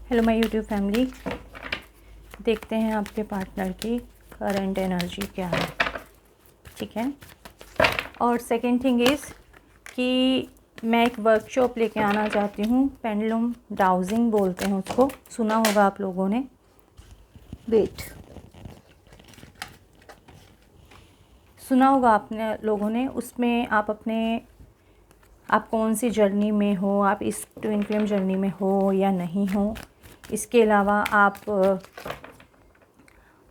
Hello my YouTube family, देखते हैं आपके पार्टनर की करंट एनर्जी क्या है। ठीक है। और सेकंड थिंग इज़ कि मैं एक वर्कशॉप लेके आना चाहती हूँ। पेंडुलम डाउजिंग बोलते हैं उसको, सुना होगा आप लोगों ने। सुना होगा आपने लोगों ने। उसमें आप कौन सी जर्नी में हो, आप इस ट्विन फ्लेम जर्नी में हो या नहीं हो। इसके अलावा आप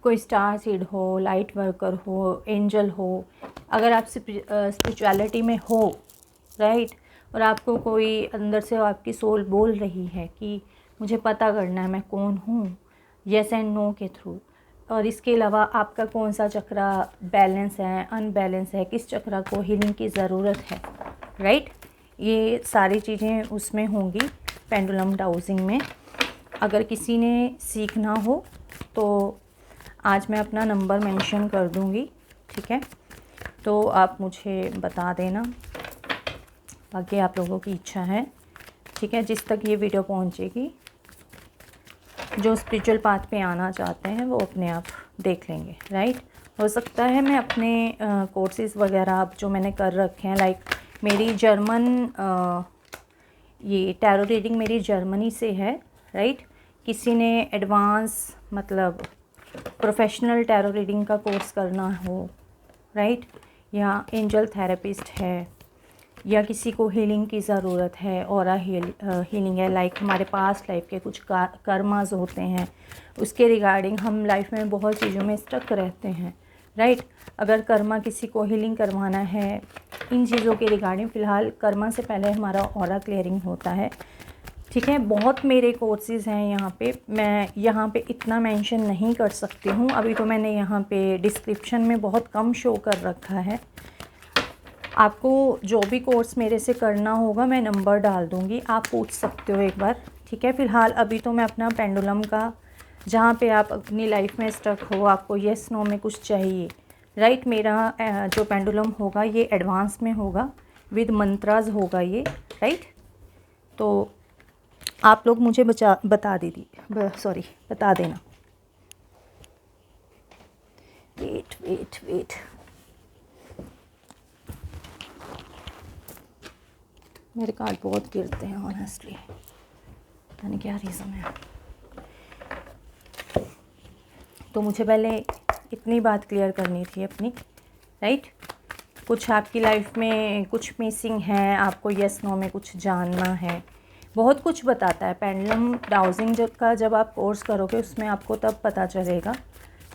कोई स्टार सीड हो, लाइट वर्कर हो, एंजल हो, अगर आप स्पिरिचुअलिटी में हो, राइट, और आपको कोई अंदर से आपकी सोल बोल रही है कि मुझे पता करना है मैं कौन हूँ, येस एंड नो के थ्रू। और इसके अलावा आपका कौन सा चक्रा बैलेंस है, अनबैलेंस है, किस चक्रा को हीलिंग की ज़रूरत है, राइट, ये सारी चीज़ें उसमें होंगी पेंडुलम डाउजिंग में। अगर किसी ने सीखना हो तो आज मैं अपना नंबर मेंशन कर दूंगी, ठीक है, तो आप मुझे बता देना। बाकी आप लोगों की इच्छा है, ठीक है, जिस तक ये वीडियो पहुंचेगी, जो स्पिरिचुअल पाथ पे आना चाहते हैं वो अपने आप देख लेंगे, राइट। हो सकता है मैं अपने कोर्सेज़ वगैरह अब जो मैंने कर रखे हैं, लाइक मेरी ये टैरो रीडिंग मेरी जर्मनी से है, राइट। किसी ने एडवांस मतलब प्रोफेशनल टैरो रीडिंग का कोर्स करना हो, राइट, या एंजल थेरेपिस्ट है, या किसी को हीलिंग की ज़रूरत है, और हीलिंग है, लाइक हमारे पास्ट लाइफ के कुछ कर्मास होते हैं, उसके रिगार्डिंग हम लाइफ में बहुत चीज़ों में स्टक रहते हैं, राइट। अगर कर्मा किसी को हीलिंग करवाना है इन चीज़ों के रिगार्डिंग, फ़िलहाल कर्मा से पहले हमारा ऑरा क्लियरिंग होता है, ठीक है। बहुत मेरे कोर्सेज़ हैं यहाँ पे, मैं यहाँ पे इतना मेंशन नहीं कर सकती हूँ अभी, तो मैंने यहाँ पे डिस्क्रिप्शन में बहुत कम शो कर रखा है। आपको जो भी कोर्स मेरे से करना होगा मैं नंबर डाल दूँगी, आप पूछ सकते हो एक बार, ठीक है। फ़िलहाल अभी तो मैं अपना पेंडुलम का, जहाँ पे आप अपनी लाइफ में स्टक हो, आपको येस नो में कुछ चाहिए, राइट, मेरा जो पेंडुलम होगा ये एडवांस में होगा, विद मंत्राज होगा ये, राइट। तो आप लोग मुझे बता देना। वेट, मेरे कार्ड बहुत गिरते हैं ऑनेस्टली, पता नहीं क्या रीज़न है। तो मुझे पहले इतनी बात क्लियर करनी थी अपनी, राइट। कुछ आपकी लाइफ में कुछ मिसिंग है, आपको येस नो में कुछ जानना है, बहुत कुछ बताता है पेंडुलम डाउजिंग जब आप कोर्स करोगे उसमें आपको तब पता चलेगा,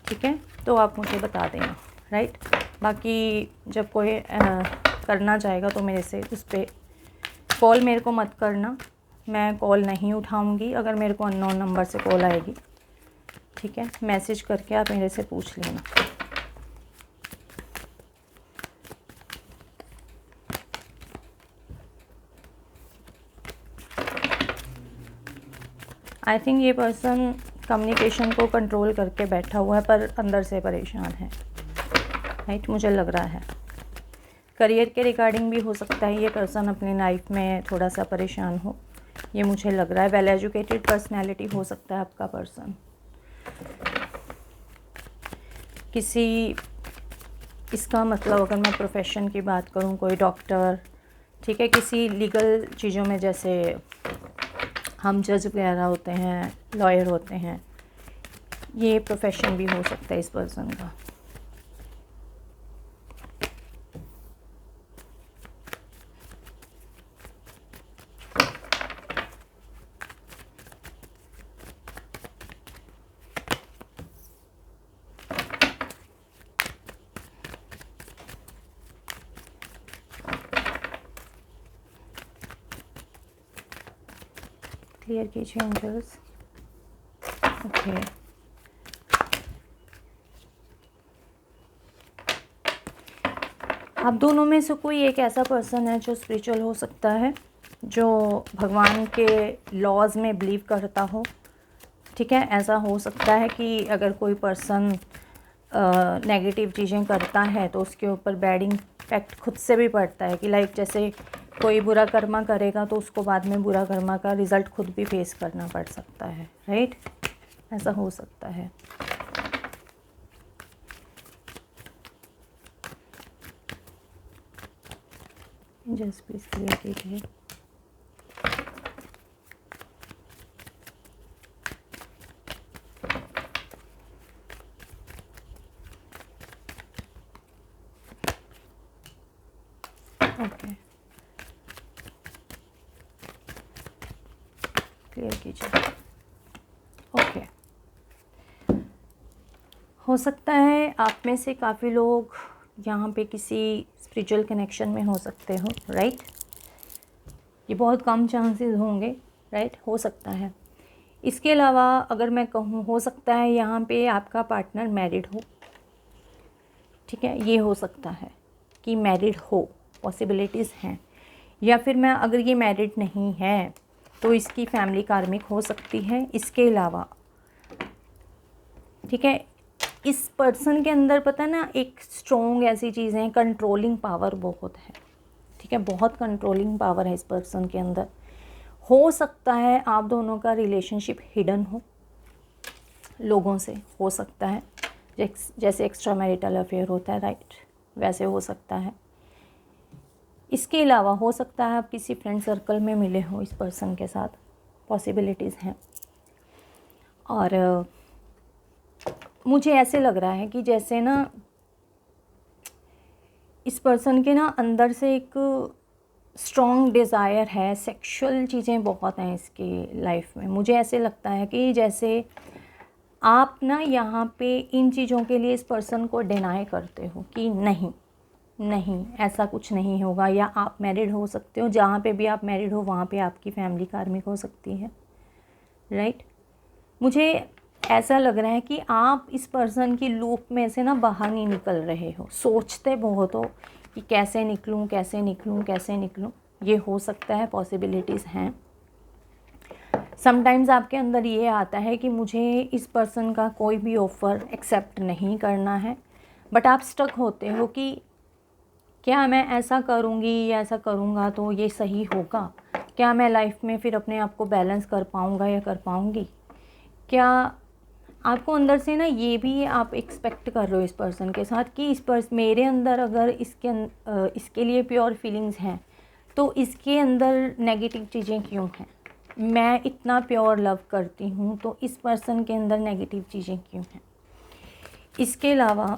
ठीक है। तो आप मुझे बता देना, राइट। बाकी जब कोई करना चाहेगा तो मेरे से उस पर कॉल मेरे को मत करना, मैं कॉल नहीं उठाऊंगी अगर मेरे को अननोन नंबर से कॉल आएगी, ठीक है। मैसेज करके आप मेरे से पूछ लेना। आई थिंक ये पर्सन कम्युनिकेशन को कंट्रोल करके बैठा हुआ है पर अंदर से परेशान है, राइट, मुझे लग रहा है। करियर के रिगार्डिंग भी हो सकता है ये पर्सन अपनी लाइफ में थोड़ा सा परेशान हो, ये मुझे लग रहा है। वेल एजुकेटेड पर्सनैलिटी हो सकता है आपका पर्सन। इसका मतलब अगर मैं प्रोफेशन की बात करूं, कोई डॉक्टर, ठीक है, किसी लीगल चीज़ों में, जैसे हम जज वगैरह होते हैं, लॉयर होते हैं, ये प्रोफेशन भी हो सकता है इस पर्सन का। क्लियर कीजिए एंजल्स। ओके, आप दोनों में से कोई एक ऐसा पर्सन है जो स्पिरिचुअल हो सकता है, जो भगवान के लॉज में बिलीव करता हो, ठीक है। ऐसा हो सकता है कि अगर कोई पर्सन नेगेटिव चीज़ें करता है तो उसके ऊपर बैड इम्पैक्ट खुद से भी पड़ता है, कि लाइक जैसे कोई बुरा कर्मा करेगा तो उसको बाद में बुरा कर्मा का रिज़ल्ट खुद भी फेस करना पड़ सकता है, राइट? ऐसा हो सकता है। जस्ट प्लीज क्लियर कीजिए। ओके, क्लियर कीजिए। ओके, हो सकता है आप में से काफ़ी लोग यहाँ पे किसी स्पिरिचुअल कनेक्शन में हो सकते हो, राइट? ये बहुत कम चांसेस होंगे, राइट? हो सकता है। इसके अलावा अगर मैं कहूँ, हो सकता है यहाँ पे आपका पार्टनर मैरिड हो, ठीक है? ये हो सकता है कि मैरिड हो, पॉसिबिलिटीज़ हैं। या फिर मैं अगर ये मैरिड नहीं है तो इसकी फैमिली कार्मिक हो सकती है। इसके अलावा, ठीक है, इस पर्सन के अंदर पता ना एक स्ट्रॉन्ग ऐसी चीज़ें हैं, कंट्रोलिंग पावर बहुत है, ठीक है? बहुत कंट्रोलिंग पावर है इस पर्सन के अंदर। हो सकता है आप दोनों का रिलेशनशिप हिडन हो लोगों से, हो सकता है जैसे एक्स्ट्रा मैरिटल अफेयर होता है, राइट? वैसे हो सकता है। इसके अलावा हो सकता है आप किसी फ्रेंड सर्कल में मिले हो इस पर्सन के साथ, पॉसिबिलिटीज़ हैं। और मुझे ऐसे लग रहा है कि जैसे ना इस पर्सन के ना अंदर से एक स्ट्रॉन्ग डिज़ायर है, सेक्सुअल चीज़ें बहुत हैं इसकी लाइफ में। मुझे ऐसे लगता है कि जैसे आप ना यहाँ पे इन चीज़ों के लिए इस पर्सन को डिनाई करते हो कि नहीं नहीं, ऐसा कुछ नहीं होगा। या आप मैरिड हो सकते हो, जहाँ पे भी आप मैरिड हो वहाँ पे आपकी फैमिली कार्मिक हो सकती है, राइट? मुझे ऐसा लग रहा है कि आप इस पर्सन की लूप में से ना बाहर नहीं निकल रहे हो। सोचते बहुत हो कि कैसे निकलूं, कैसे निकलूं, कैसे निकलूं। ये हो सकता है, पॉसिबिलिटीज़ हैं। समटाइम्स आपके अंदर ये आता है कि मुझे इस पर्सन का कोई भी ऑफ़र एक्सेप्ट नहीं करना है, बट आप स्टक होते हो कि क्या मैं ऐसा करूँगी या ऐसा करूँगा तो ये सही होगा? क्या मैं लाइफ में फिर अपने आप को बैलेंस कर पाऊँगा या कर पाऊँगी? क्या आपको अंदर से ना ये भी आप एक्सपेक्ट कर रहे हो इस पर्सन के साथ कि मेरे अंदर अगर इसके लिए प्योर फीलिंग्स हैं तो इसके अंदर नेगेटिव चीज़ें क्यों हैं? मैं इतना प्योर लव करती हूँ तो इस पर्सन के अंदर नेगेटिव चीज़ें क्यों हैं? इसके अलावा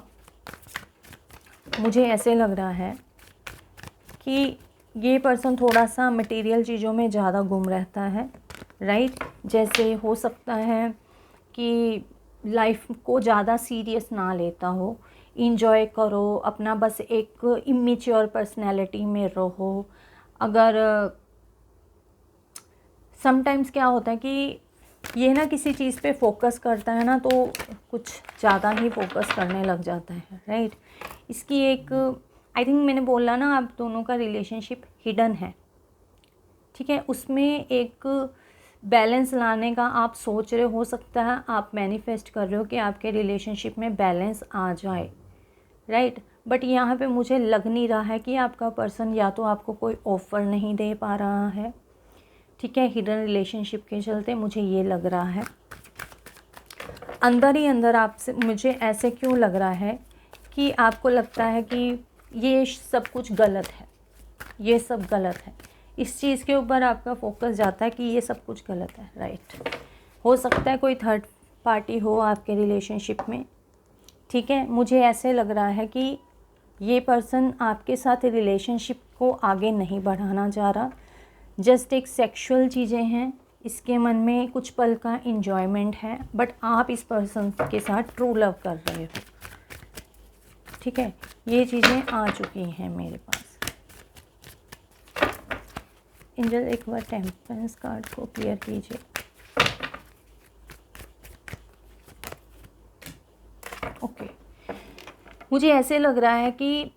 मुझे ऐसे लग रहा है कि ये पर्सन थोड़ा सा मटेरियल चीज़ों में ज़्यादा गुम रहता है, राइट? जैसे हो सकता है कि लाइफ को ज़्यादा सीरियस ना लेता हो, इंजॉय करो, अपना बस एक इमेच्योर पर्सनैलिटी में रहो। अगर समटाइम्स क्या होता है कि ये ना किसी चीज़ पे फोकस करता है ना तो कुछ ज़्यादा ही फोकस करने लग जाता है, राइट? इसकी एक आई थिंक मैंने बोला ना आप दोनों का रिलेशनशिप हिडन है, ठीक है? उसमें एक बैलेंस लाने का आप सोच रहे हो सकता है आप मैनिफेस्ट कर रहे हो कि आपके रिलेशनशिप में बैलेंस आ जाए, राइट? बट यहाँ पे मुझे लग नहीं रहा है कि आपका पर्सन या तो आपको कोई ऑफ़र नहीं दे पा रहा है, ठीक है? हिडन रिलेशनशिप के चलते मुझे ये लग रहा है। अंदर ही अंदर आपसे मुझे ऐसे क्यों लग रहा है कि आपको लगता है कि ये सब कुछ गलत है, ये सब गलत है। इस चीज़ के ऊपर आपका फोकस जाता है कि ये सब कुछ गलत है, राइट? हो सकता है कोई थर्ड पार्टी हो आपके रिलेशनशिप में, ठीक है? मुझे ऐसे लग रहा है कि ये पर्सन आपके साथ रिलेशनशिप को आगे नहीं बढ़ाना चाह रहा, जस्ट एक सेक्सुअल चीज़ें हैं, इसके मन में कुछ पल का एंजॉयमेंट है, बट आप इस पर्सन के साथ ट्रू लव कर रहे हो, ठीक है? ये चीज़ें आ चुकी हैं मेरे पास। एंजल एक बार टेम्परेंस कार्ड को क्लियर कीजिए। ओके, मुझे ऐसे लग रहा है कि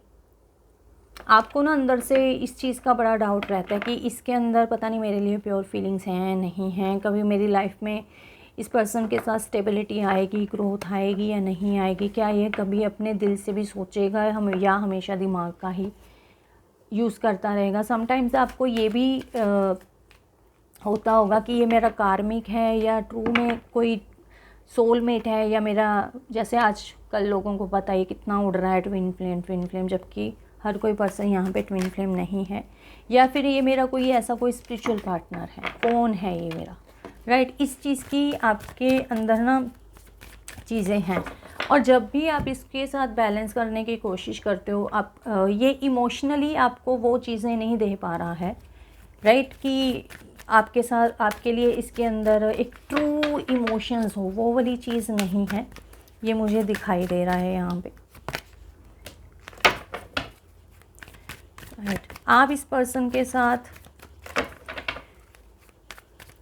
आपको ना अंदर से इस चीज़ का बड़ा डाउट रहता है कि इसके अंदर पता नहीं मेरे लिए प्योर फीलिंग्स हैं नहीं हैं, कभी मेरी लाइफ में इस पर्सन के साथ स्टेबिलिटी आएगी, ग्रोथ आएगी या नहीं आएगी, क्या ये कभी अपने दिल से भी सोचेगा या हमेशा दिमाग का ही यूज़ करता रहेगा। समटाइम्स आपको ये भी होता होगा कि ये मेरा कार्मिक है या ट्रू में कोई सोलमेट है, या मेरा, जैसे आज कल लोगों को पता है कितना उड़ रहा है ट्विन फ्लेम, जबकि हर कोई पर्सन यहाँ पे ट्विन फ्लेम नहीं है। या फिर ये मेरा कोई ऐसा कोई स्पिरिचुअल पार्टनर है, कौन है ये मेरा, राइट। इस चीज़ की आपके अंदर ना चीज़ें हैं। और जब भी आप इसके साथ बैलेंस करने की कोशिश करते हो, आप ये इमोशनली आपको वो चीज़ें नहीं दे पा रहा है, राइट, कि आपके साथ, आपके लिए इसके अंदर एक ट्रू इमोशंस हो, वो वाली चीज़ नहीं है, ये मुझे दिखाई दे रहा है यहाँ पे, राइट। आप इस पर्सन के साथ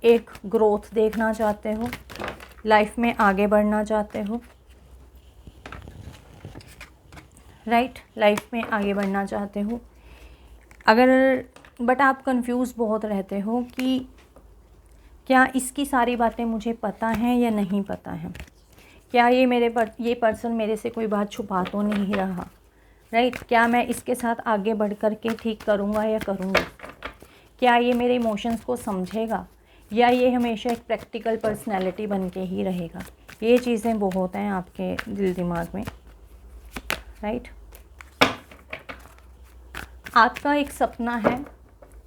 एक ग्रोथ देखना चाहते हो, लाइफ में आगे बढ़ना चाहते हो, राइट, लाइफ में आगे बढ़ना चाहते हो। अगर बट आप कंफ्यूज बहुत रहते हो कि क्या इसकी सारी बातें मुझे पता हैं या नहीं पता हैं, क्या ये पर्सन मेरे से कोई बात छुपा तो नहीं रहा, राइट, क्या मैं इसके साथ आगे बढ़ कर के ठीक करूँगा या करूँगी, क्या ये मेरे इमोशंस को समझेगा, या ये हमेशा एक प्रैक्टिकल पर्सनैलिटी बन के ही रहेगा। ये चीज़ें बहुत हैं आपके दिल दिमाग में, राइट। आपका एक सपना है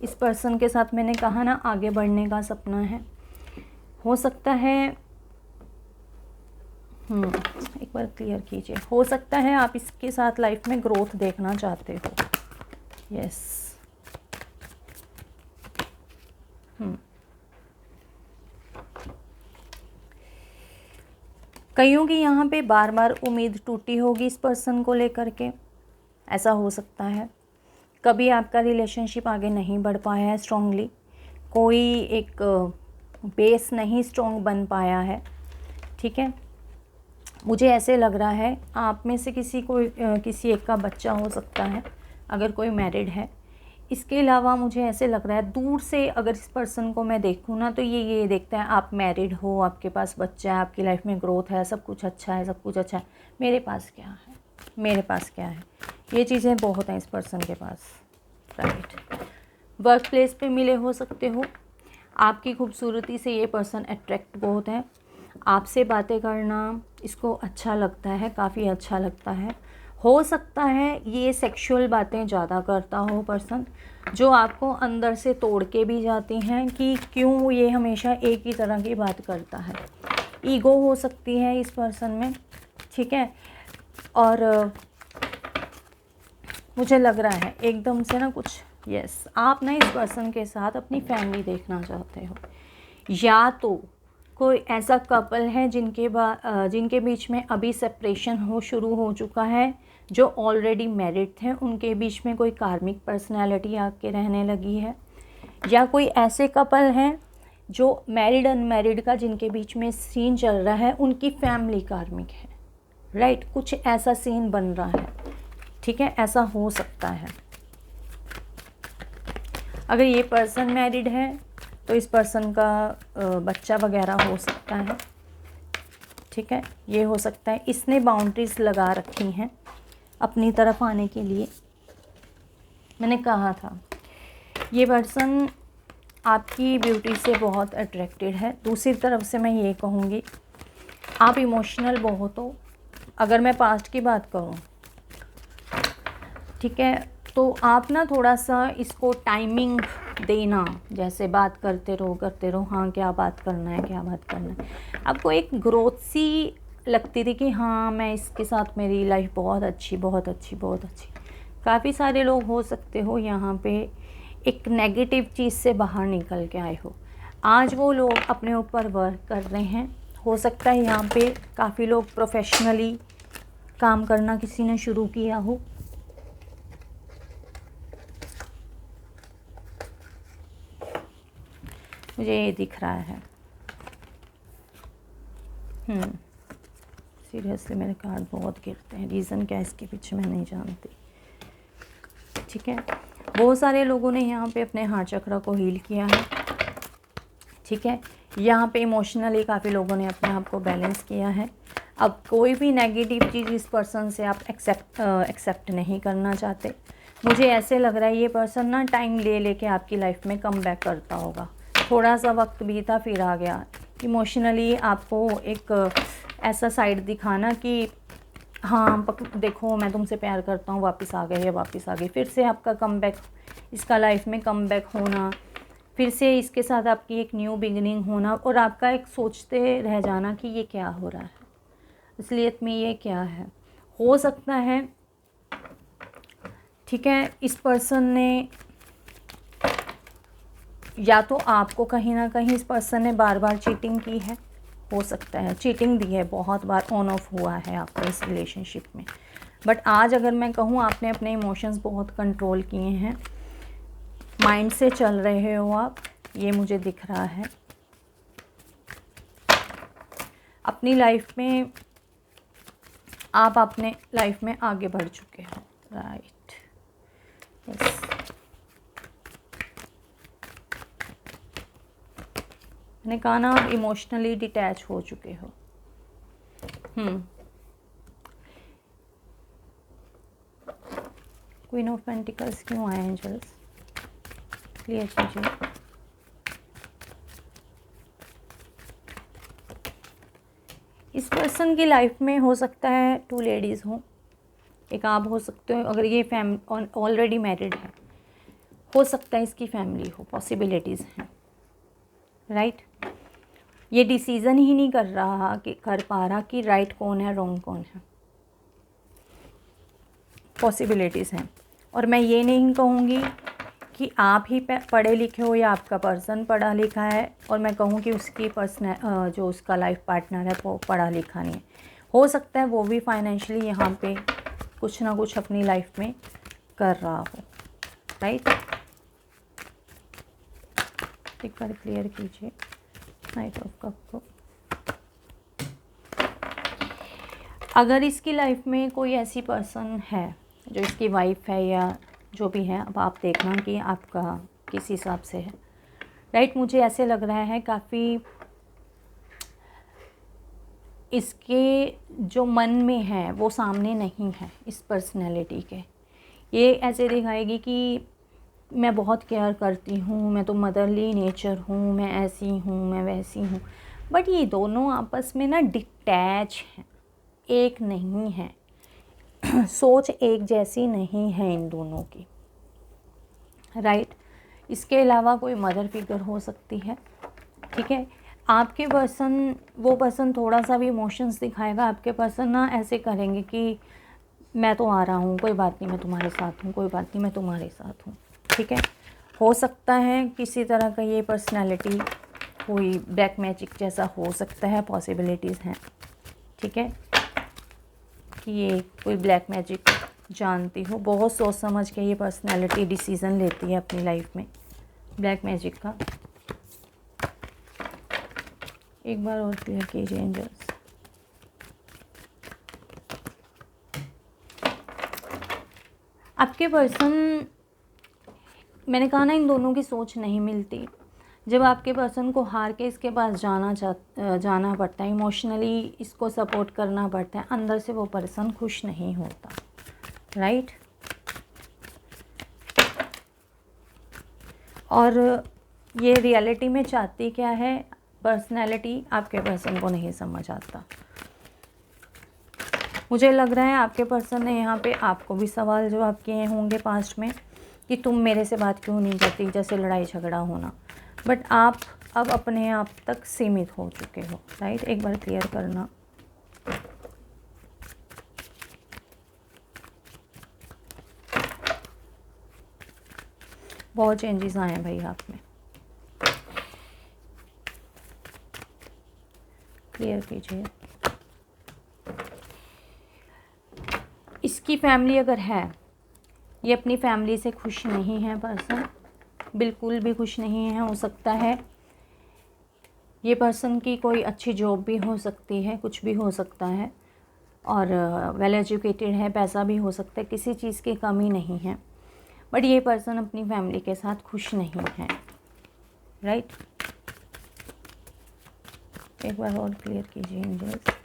इस पर्सन के साथ, मैंने कहा ना आगे बढ़ने का सपना है। हो सकता है एक बार क्लियर कीजिए, हो सकता है आप इसके साथ लाइफ में ग्रोथ देखना चाहते हो, यस। कईयों की यहाँ पे बार बार उम्मीद टूटी होगी इस पर्सन को लेकर के, ऐसा हो सकता है। कभी आपका रिलेशनशिप आगे नहीं बढ़ पाया है स्ट्रॉन्गली, कोई एक बेस नहीं स्ट्रॉन्ग बन पाया है, ठीक है। मुझे ऐसे लग रहा है आप में से किसी एक का बच्चा हो सकता है, अगर कोई मैरिड है। इसके अलावा मुझे ऐसे लग रहा है दूर से अगर इस पर्सन को मैं देखूँ ना, तो ये देखता है आप मैरिड हो, आपके पास बच्चा है, आपकी लाइफ में ग्रोथ है, सब कुछ अच्छा है, सब कुछ अच्छा है, मेरे पास क्या है, मेरे पास क्या है, ये चीज़ें बहुत हैं इस पर्सन के पास, राइट। वर्क प्लेस पे मिले हो सकते हो, आपकी खूबसूरती से ये पर्सन अट्रैक्ट बहुत है, आपसे बातें करना इसको अच्छा लगता है, काफ़ी अच्छा लगता है। हो सकता है ये सेक्सुअल बातें ज़्यादा करता हो पर्सन, जो आपको अंदर से तोड़ के भी जाती हैं कि क्यों ये हमेशा एक ही तरह की बात करता है। ईगो हो सकती है इस पर्सन में, ठीक है। और मुझे लग रहा है एकदम से ना कुछ, यस, आप ना इस पर्सन के साथ अपनी फैमिली देखना चाहते हो, या तो कोई ऐसा कपल है जिनके बीच में अभी सेपरेशन शुरू हो चुका है, जो ऑलरेडी मैरिड थे, उनके बीच में कोई कार्मिक पर्सनैलिटी आके रहने लगी है, या कोई ऐसे कपल हैं जो मैरिड अनमैरिड का जिनके बीच में सीन चल रहा है, उनकी फैमिली कार्मिक है, राइट। कुछ ऐसा सीन बन रहा है, ठीक है, ऐसा हो सकता है। अगर ये पर्सन मैरिड है तो इस पर्सन का बच्चा वगैरह हो सकता है, ठीक है, ये हो सकता है। इसने बाउंड्रीज लगा रखी हैं अपनी तरफ आने के लिए। मैंने कहा था ये पर्सन आपकी ब्यूटी से बहुत अट्रैक्टेड है। दूसरी तरफ से मैं ये कहूँगी आप इमोशनल बहुत हो। अगर मैं पास्ट की बात करूँ, ठीक है, तो आप ना थोड़ा सा इसको टाइमिंग देना, जैसे बात करते रहो, हाँ क्या बात करना है। आपको एक ग्रोथ सी लगती थी कि हाँ मैं इसके साथ मेरी लाइफ बहुत अच्छी। काफ़ी सारे लोग हो सकते हो यहाँ पे एक नेगेटिव चीज़ से बाहर निकल के आए हो। आज वो लोग अपने ऊपर वर्क कर रहे हैं। हो सकता है यहाँ पे काफ़ी लोग प्रोफेशनली काम करना किसी ने शुरू किया हो। मुझे ये दिख रहा है। सीरियसली मेरे कार्ड बहुत गिरते हैं। रीज़न क्या है इसके पीछे मैं नहीं जानती, ठीक है। बहुत सारे लोगों ने यहाँ पे अपने हार्ट चक्र को हील किया है, ठीक है। यहाँ पे इमोशनली काफ़ी लोगों ने अपने आप को बैलेंस किया है। अब कोई भी नेगेटिव चीज़ इस पर्सन से आप एक्सेप्ट नहीं करना चाहते। मुझे ऐसे लग रहा है ये पर्सन ना टाइम ले लेके आपकी लाइफ में कम बैक करता होगा। थोड़ा सा वक्त बीता फिर आ गया। इमोशनली आपको एक ऐसा साइड दिखाना कि हाँ देखो मैं तुमसे प्यार करता हूँ, वापस आ गए, या वापस आ गई। फिर से आपका कम बैक, इसका लाइफ में कम बैक होना, फिर से इसके साथ आपकी एक न्यू बिगिनिंग होना, और आपका एक सोचते रह जाना कि ये क्या हो रहा है, असलियत में ये क्या है। हो सकता है, ठीक है, इस पर्सन ने या तो आपको कहीं ना कहीं इस पर्सन ने बार बार चीटिंग की है, हो सकता है चीटिंग दी है, बहुत बार ऑन ऑफ हुआ है आपका इस रिलेशनशिप में। बट आज अगर मैं कहूँ, आपने अपने इमोशंस बहुत कंट्रोल किए हैं, माइंड से चल रहे हो आप, ये मुझे दिख रहा है। अपनी लाइफ में आप अपने लाइफ में आगे बढ़ चुके हो, राइट, यस। मैंने कहा ना, आप इमोशनली डिटैच हो चुके हो। क्वीन ऑफ पेंटिकल्स क्यों आए एंजल्स, क्लियर कीजिए। इस पर्सन की लाइफ में हो सकता है 2 लेडीज़ हों, एक आप हो सकते हो, अगर ये ऑलरेडी मैरिड है, हो सकता है इसकी फैमिली हो, पॉसिबिलिटीज़ हैं, राइट। ये डिसीज़न ही नहीं कर पा रहा कि राइट कौन है, रॉन्ग कौन है, पॉसिबिलिटीज़ हैं। और मैं ये नहीं कहूँगी कि आप ही पढ़े लिखे हो या आपका पर्सन पढ़ा लिखा है, और मैं कहूँ कि उसकी जो उसका लाइफ पार्टनर है वो पढ़ा लिखा नहीं है। हो सकता है वो भी फाइनेंशियली यहाँ पे कुछ ना कुछ अपनी लाइफ में कर रहा हो, राइट। एक बार क्लियर कीजिए नाइट ऑफ कप को। अगर इसकी लाइफ में कोई ऐसी पर्सन है जो इसकी वाइफ है या जो भी है, अब आप देखना कि आपका किस हिसाब से है, राइट। मुझे ऐसे लग रहा है काफ़ी इसके जो मन में है वो सामने नहीं है इस पर्सनैलिटी के। ये ऐसे दिखाएगी कि मैं बहुत केयर करती हूँ, मैं तो मदरली नेचर हूँ, मैं ऐसी हूँ, मैं वैसी हूँ। बट ये दोनों आपस में ना डिटैच हैं, एक नहीं है। सोच एक जैसी नहीं है इन दोनों की, राइट। इसके अलावा कोई मदर फिगर हो सकती है, ठीक है। आपके पर्सन, वो पर्सन थोड़ा सा भी इमोशंस दिखाएगा, आपके पर्सन ना ऐसे करेंगे कि मैं तो आ रहा हूँ, कोई बात नहीं, मैं तुम्हारे साथ हूँ, कोई बात नहीं, मैं तुम्हारे साथ हूँ, ठीक है। हो सकता है किसी तरह का ये पर्सनालिटी कोई ब्लैक मैजिक जैसा हो सकता है, पॉसिबिलिटीज़ हैं, ठीक है, कि ये कोई ब्लैक मैजिक जानती हो। बहुत सोच समझ के ये पर्सनालिटी डिसीज़न लेती है अपनी लाइफ में ब्लैक मैजिक का। एक बार और क्लियर कीजिए एंजल्स। आपके पर्सन, मैंने कहा ना इन दोनों की सोच नहीं मिलती। जब आपके पर्सन को हार के इसके पास जाना पड़ता है, इमोशनली इसको सपोर्ट करना पड़ता है, अंदर से वो पर्सन खुश नहीं होता, राइट। और ये रियलिटी में चाहती क्या है पर्सनैलिटी, आपके पर्सन को नहीं समझ आता। मुझे लग रहा है आपके पर्सन ने यहाँ पे आपको भी सवाल जवाब किए होंगे पास्ट में कि तुम मेरे से बात क्यों नहीं करती, जैसे लड़ाई झगड़ा होना। बट आप अब अपने आप तक सीमित हो चुके हो, राइट। एक बार क्लियर करना। बहुत चेंजेस आए हैं भाई आप में, क्लियर कीजिए। इसकी फैमिली अगर है, ये अपनी फैमिली से खुश नहीं है पर्सन, बिल्कुल भी खुश नहीं है। हो सकता है ये पर्सन की कोई अच्छी जॉब भी हो सकती है, कुछ भी हो सकता है, और वेल एजुकेटेड है, पैसा भी हो सकता है, किसी चीज़ की कमी नहीं है। बट ये पर्सन अपनी फैमिली के साथ खुश नहीं है, राइट। एक बार और क्लियर कीजिए एंजल्स।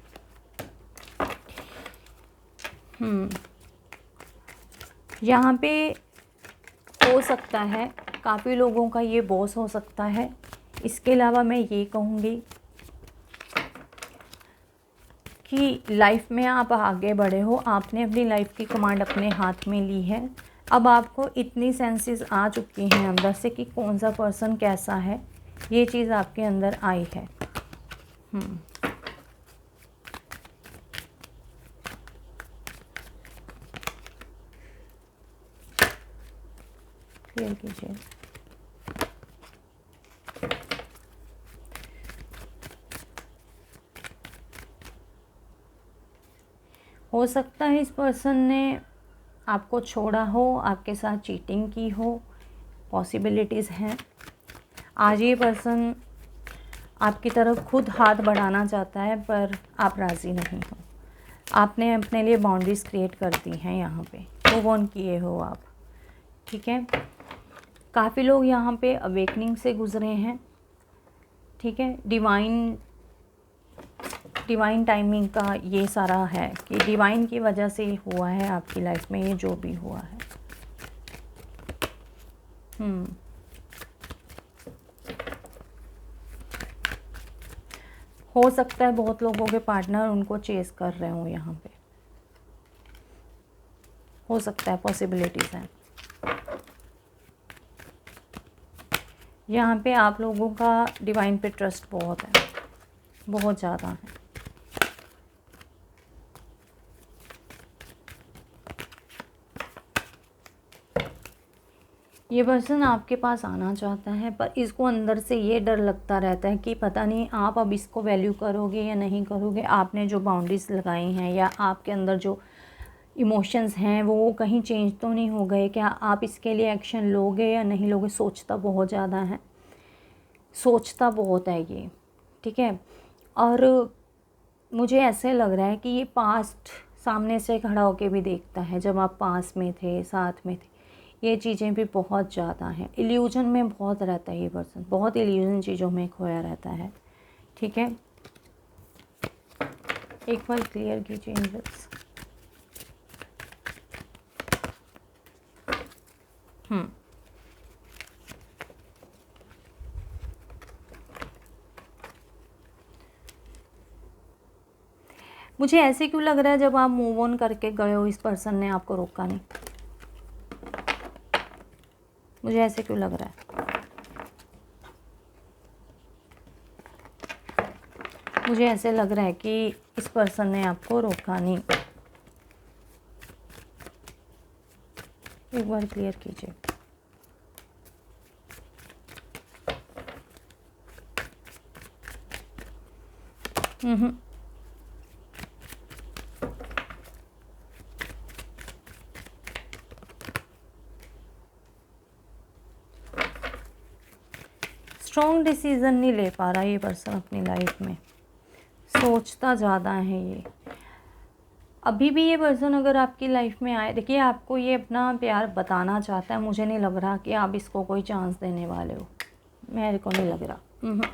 यहाँ पे सकता है काफ़ी लोगों का ये बॉस हो सकता है। इसके अलावा मैं ये कहूँगी कि लाइफ में आप आगे बढ़े हो, आपने अपनी लाइफ की कमांड अपने हाथ में ली है। अब आपको इतनी सेंसेस आ चुकी हैं अंदर से कि कौन सा पर्सन कैसा है, ये चीज़ आपके अंदर आई है। क्लियर कीजिए। हो सकता है इस पर्सन ने आपको छोड़ा हो, आपके साथ चीटिंग की हो, पॉसिबिलिटीज़ हैं। आज ये पर्सन आपकी तरफ खुद हाथ बढ़ाना चाहता है पर आप राज़ी नहीं हो। आपने अपने लिए बाउंड्रीज़ क्रिएट कर दी हैं, यहाँ पे मूव ऑन किए हो आप, ठीक है। काफ़ी लोग यहाँ पे अवेकनिंग से गुजरे हैं, ठीक है। डिवाइन टाइमिंग का ये सारा है कि डिवाइन की वजह से हुआ है आपकी लाइफ में ये जो भी हुआ है। हो सकता है बहुत लोगों के पार्टनर उनको चेस कर रहे हो, यहाँ पे हो सकता है, पॉसिबिलिटीज़ हैं। यहाँ पे आप लोगों का डिवाइन पे ट्रस्ट बहुत है, बहुत ज़्यादा है। ये पर्सन आपके पास आना चाहता है पर इसको अंदर से ये डर लगता रहता है कि पता नहीं आप अब इसको वैल्यू करोगे या नहीं करोगे। आपने जो बाउंड्रीज लगाई हैं या आपके अंदर जो इमोशंस हैं वो कहीं चेंज तो नहीं हो गए, क्या आप इसके लिए एक्शन लोगे या नहीं लोगे। सोचता बहुत ज़्यादा है, सोचता बहुत है ये, ठीक है। और मुझे ऐसे लग रहा है कि ये पास्ट सामने से खड़ा होके भी देखता है, जब आप पास में थे, साथ में थे। ये चीज़ें भी बहुत ज़्यादा हैं, इल्यूजन में बहुत रहता है ये पर्सन, बहुत इल्यूजन चीज़ों में खोया रहता है, ठीक है। एक बार क्लियर कीजिए एंजल्स। मुझे ऐसे क्यों लग रहा है जब आप मूव ऑन करके गए हो इस पर्सन ने आपको रोका नहीं। मुझे ऐसे क्यों लग रहा है, मुझे ऐसे लग रहा है कि इस पर्सन ने आपको रोका नहीं। एक बार क्लियर कीजिए। स्ट्रॉन्ग डिसीज़न नहीं ले पा रहा ये पर्सन अपनी लाइफ में, सोचता ज़्यादा है ये। अभी भी ये पर्सन अगर आपकी लाइफ में आए, देखिए आपको ये अपना प्यार बताना चाहता है। मुझे नहीं लग रहा कि आप इसको कोई चांस देने वाले हो, मेरे को नहीं लग रहा।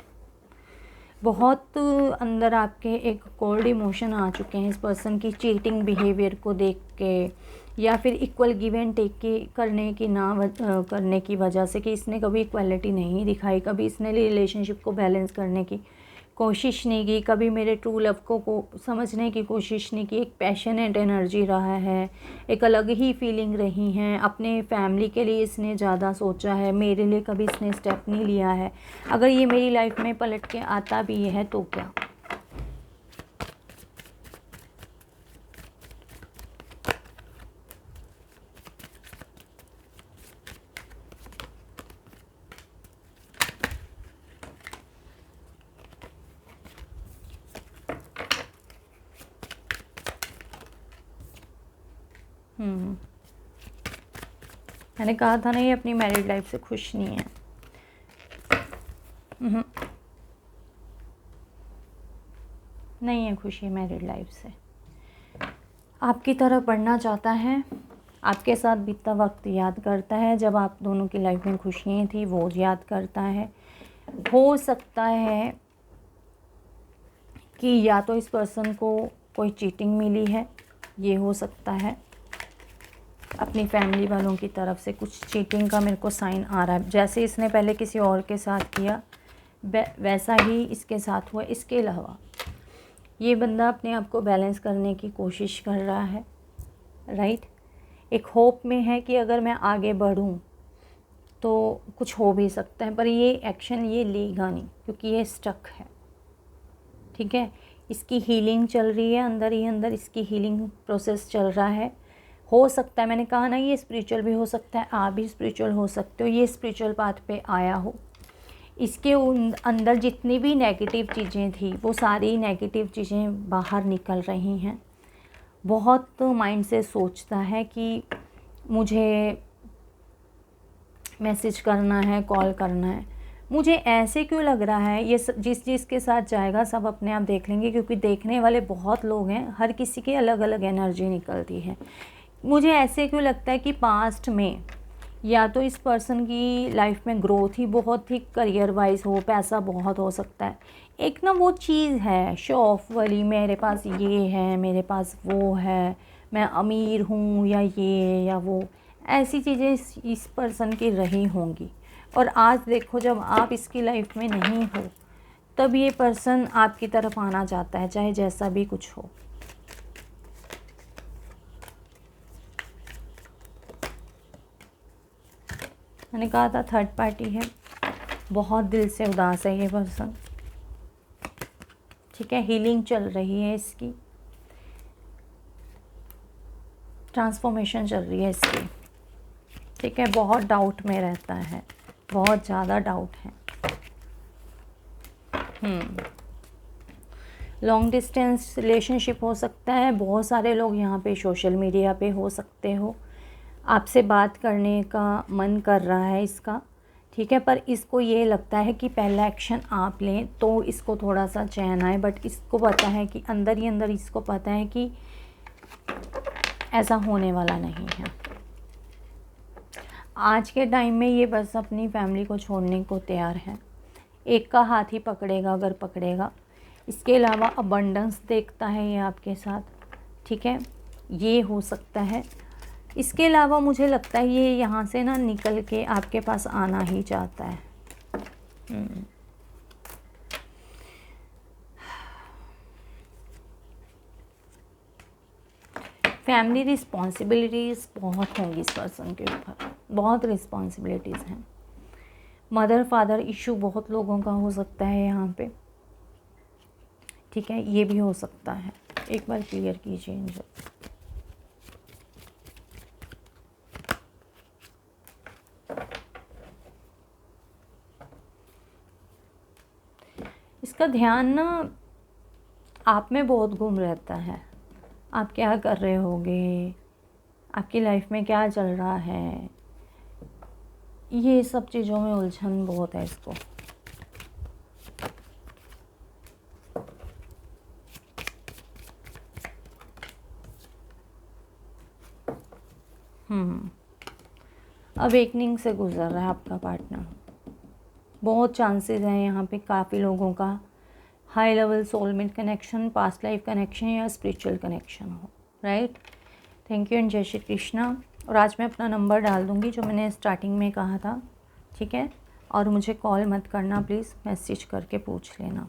बहुत अंदर आपके एक कोल्ड इमोशन आ चुके हैं इस पर्सन की चीटिंग बिहेवियर को देख के, या फिर इक्वल गिव एंड टेक की करने की वजह से कि इसने कभी इक्वलिटी नहीं दिखाई, कभी इसने रिलेशनशिप को बैलेंस करने की कोशिश नहीं की, कभी मेरे ट्रू लव को समझने की कोशिश नहीं की। एक पैशनेट एनर्जी रहा है, एक अलग ही फीलिंग रही हैं। अपने फैमिली के लिए इसने ज़्यादा सोचा है, मेरे लिए कभी इसने स्टेप नहीं लिया है। अगर ये मेरी लाइफ में पलट के आता भी है तो क्या। मैंने कहा था ना ये अपनी मैरिड लाइफ से खुश नहीं है। नहीं है खुशी मैरिड लाइफ से। आपकी तरफ बढ़ना चाहता है, आपके साथ बीतता वक्त याद करता है, जब आप दोनों की लाइफ में खुशियाँ थी वो याद करता है। हो सकता है कि या तो इस पर्सन को कोई चीटिंग मिली है, ये हो सकता है। अपनी फैमिली वालों की तरफ से कुछ चीटिंग का मेरे को साइन आ रहा है। जैसे इसने पहले किसी और के साथ किया वैसा ही इसके साथ हुआ। इसके अलावा ये बंदा अपने आप को बैलेंस करने की कोशिश कर रहा है, राइट। एक होप में है कि अगर मैं आगे बढ़ूं तो कुछ हो भी सकता है, पर ये एक्शन ये लेगा नहीं क्योंकि ये स्टक है, ठीक है। इसकी हीलिंग चल रही है, अंदर ही अंदर इसकी हीलिंग प्रोसेस चल रहा है। हो सकता है, मैंने कहा ना, ये स्पिरिचुअल भी हो सकता है, आप भी स्पिरिचुअल हो सकते हो, ये स्पिरिचुअल पाथ पे आया हो। इसके अंदर जितनी भी नेगेटिव चीज़ें थी वो सारी नेगेटिव चीज़ें बाहर निकल रही हैं। बहुत माइंड से सोचता है कि मुझे मैसेज करना है, कॉल करना है। मुझे ऐसे क्यों लग रहा है, ये जिस चीज़ के साथ जाएगा सब अपने आप देख लेंगे, क्योंकि देखने वाले बहुत लोग हैं, हर किसी की अलग अलग एनर्जी निकलती है। मुझे ऐसे क्यों लगता है कि पास्ट में या तो इस पर्सन की लाइफ में ग्रोथ ही बहुत थी, करियर वाइज हो, पैसा बहुत हो सकता है। एक ना वो चीज़ है शो ऑफ वाली, मेरे पास ये है, मेरे पास वो है, मैं अमीर हूँ, या ये या वो, ऐसी चीज़ें इस पर्सन की रही होंगी। और आज देखो, जब आप इसकी लाइफ में नहीं हो तब ये पर्सन आपकी तरफ आना चाहता है, चाहे जैसा भी कुछ हो। मैंने कहा था थर्ड पार्टी है, बहुत दिल से उदास है ये पर्सन, ठीक है। हीलिंग चल रही है इसकी, ट्रांसफॉर्मेशन चल रही है इसकी, ठीक है। बहुत डाउट में रहता है, बहुत ज़्यादा डाउट है। लॉन्ग डिस्टेंस रिलेशनशिप हो सकता है। बहुत सारे लोग यहाँ पे सोशल मीडिया पे हो सकते हो, आपसे बात करने का मन कर रहा है इसका, ठीक है। पर इसको ये लगता है कि पहला एक्शन आप लें तो इसको थोड़ा सा चैन आए, बट इसको पता है कि अंदर ही अंदर इसको पता है कि ऐसा होने वाला नहीं है। आज के टाइम में ये बस अपनी फैमिली को छोड़ने को तैयार है। एक का हाथ ही पकड़ेगा अगर पकड़ेगा। इसके अलावा अबंडेंस देखता है ये आपके साथ, ठीक है, ये हो सकता है। इसके अलावा मुझे लगता है ये यहाँ से ना निकल के आपके पास आना ही चाहता है। फैमिली रिस्पॉन्सिबिलिटीज़ बहुत होंगी इस पर्सन के ऊपर, बहुत रिस्पॉन्सिबिलिटीज़ हैं। मदर फादर इशू बहुत लोगों का हो सकता है यहाँ पे, ठीक है, ये भी हो सकता है। एक बार क्लियर कीजिए इनको। इसका ध्यान ना आप में बहुत घूम रहता है। आप क्या कर रहे होगे, आपकी लाइफ में क्या चल रहा है, ये सब चीज़ों में उलझन बहुत है इसको। अवेकनिंग से गुजर रहा है आपका पार्टनर। बहुत चांसेस हैं यहाँ पे काफ़ी लोगों का high level soulmate connection, past life connection या स्पिरिचुअल कनेक्शन हो, राइट। थैंक यू एंड जय श्री कृष्णा। और आज मैं अपना नंबर डाल दूँगी जो मैंने स्टार्टिंग में कहा था, ठीक है। और मुझे कॉल मत करना प्लीज़, मैसेज करके पूछ लेना।